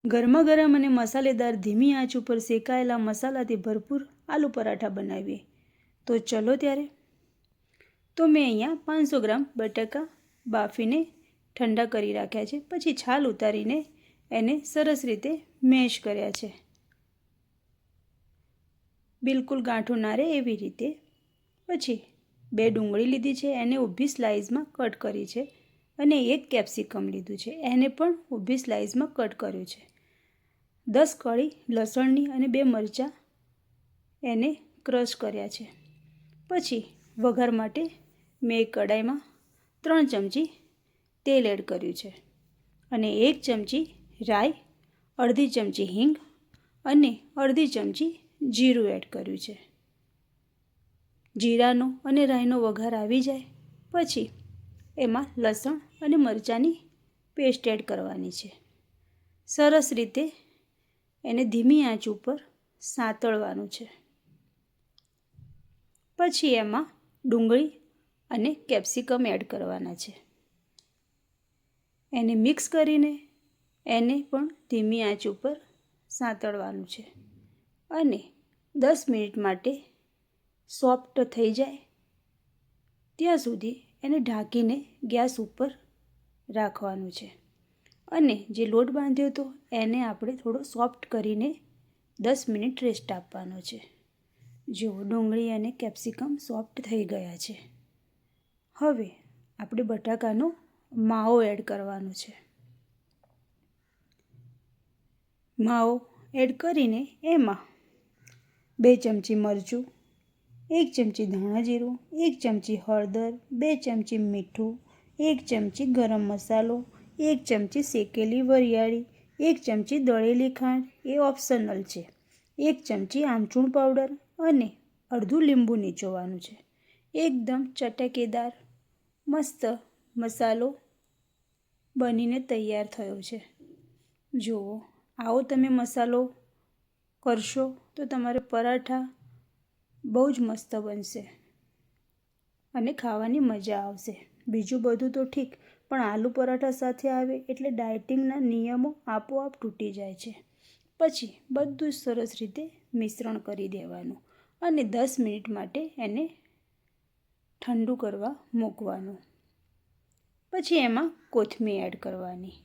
ગરમા ગરમ અને મસાલેદાર ધીમી આંચ ઉપર શેકાયેલા મસાલાથી ભરપૂર આલુ પરાઠા બનાવીએ. તો ચલો ત્યારે. તો મેં અહીંયા 500 ગ્રામ બટાકા બાફીને ઠંડા કરી રાખ્યા છે. પછી છાલ ઉતારીને એને સરસ રીતે મેશ કર્યા છે, બિલકુલ ગાંઠું ના રહે એવી રીતે. પછી 2 ડુંગળી લીધી છે, એને ઊભી સ્લાઇસમાં કટ કરી છે. અને 1 કેપ્સિકમ લીધું છે, એને પણ ઊભી સ્લાઇસમાં કટ કર્યું છે. 10 કળી લસણની અને 2 મરચાં એને ક્રશ કર્યા છે. પછી વઘાર માટે મેં એક કડાઈમાં 3 ચમચી તેલ એડ કર્યું છે અને 1 ચમચી રાઈ, અડધી ચમચી હિંગ અને અડધી ચમચી જીરું એડ કર્યું છે. જીરાનો અને રાઈનો વઘાર આવી જાય પછી એમાં લસણ અને મરચાંની પેસ્ટ એડ કરવાની છે. સરસ રીતે એને ધીમી આંચ ઉપર સાંતળવાનું છે. પછી એમાં ડુંગળી અને કેપ્સિકમ એડ કરવાના છે. એને મિક્સ કરીને એને પણ ધીમી આંચ ઉપર સાંતળવાનું છે અને 10 મિનિટ માટે સોફ્ટ થઈ જાય ત્યાં સુધી એને ઢાંકીને ગેસ ઉપર રાખવાનું છે. અને જે લોટ બાંધ્યો હતો એને આપણે થોડો સોફ્ટ કરીને 10 મિનિટ રેસ્ટ આપવાનો છે. જો ડુંગળી અને કેપ્સિકમ સોફ્ટ થઈ ગયા છે. હવે આપણે બટાકાનો માવો એડ કરવાનો છે. માવો એડ કરીને એમાં 2 ચમચી મરચું, 1 ચમચી ધાણા જીરું, 1 ચમચી હળદર, 2 ચમચી મીઠું, 1 ચમચી ગરમ મસાલો, 1 ચમચી શેકેલી વરિયાળી, 1 ચમચી દળેલી ખાંડ, એ ઓપ્શનલ છે, 1 ચમચી આમચૂર પાવડર અને અડધું લીંબુ નીચોવાનું છે. એકદમ ચટકેદાર મસ્ત મસાલો બનીને તૈયાર થયો છે. જુઓ, આવો તમે મસાલો કરશો તો તમારે પરાઠા બહુ જ મસ્ત બનશે અને ખાવાની મજા આવશે. બીજું બધું તો ઠીક, પણ આલુ પરાઠા સાથે આવે એટલે ડાયટિંગના નિયમો આપોઆપ તૂટી જાય છે. પછી બધું જ સરસ રીતે મિશ્રણ કરી દેવાનું અને 10 મિનિટ માટે એને ઠંડુ કરવા મૂકવાનું. પછી એમાં કોથમીર એડ કરવાની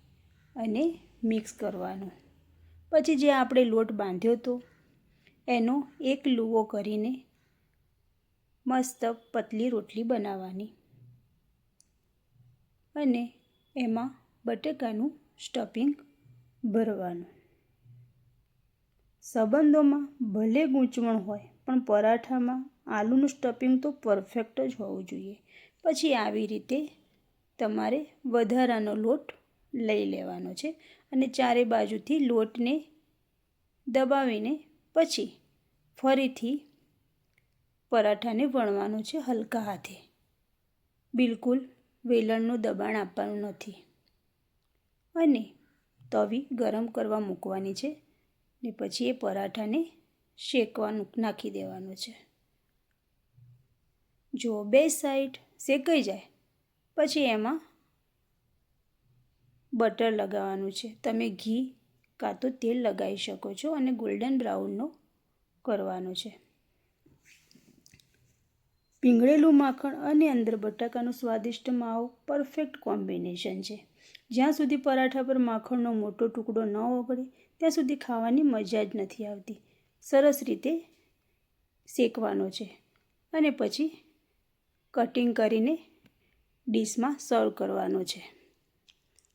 અને મિક્સ કરવાનું. પછી જે આપણે લોટ બાંધ્યો હતો એનો એક લુવો કરીને મસ્ત પતલી રોટલી બનાવવાની અને એમાં બટેકાનું સ્ટફિંગ ભરવાનું. સંબંધોમાં ભલે ગૂંચવણ હોય પણ પરાઠામાં આલુનું સ્ટફિંગ તો પરફેક્ટ જ હોવું જોઈએ. પછી આવી રીતે તમારે વધારાનો લોટ લઈ લેવાનો છે અને ચારે બાજુથી લોટને દબાવીને પછી ફરીથી પરાઠાને વણવાનું છે હલકા હાથે. બિલકુલ વેલણનું દબાણ આપવાનું નથી. અને તવી ગરમ કરવા મૂકવાની છે ને પછી એ પરાઠાને શેકવાનું નાખી દેવાનું છે. જો 2 સાઈડ શેકાઈ જાય પછી એમાં બટર લગાવવાનું છે. તમે ઘી કાં તો તેલ લગાવી શકો છો અને ગોલ્ડન બ્રાઉનનો કરવાનો છે. પીંગળેલું માખણ અને અંદર બટાકાનો સ્વાદિષ્ટ માવો પરફેક્ટ કોમ્બિનેશન છે. જ્યાં સુધી પરાઠા પર માખણનો મોટો ટુકડો ન ઓગળે ત્યાં સુધી ખાવાની મજા જ નથી આવતી. સરસ રીતે શેકવાનો છે અને પછી કટિંગ કરીને ડીશમાં સર્વ કરવાનો છે.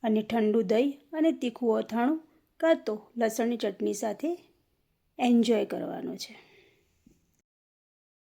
અને ઠંડુ દહીં અને તીખું અથાણું કાં તો લસણની ચટણી સાથે એન્જોય કરવાનો છે.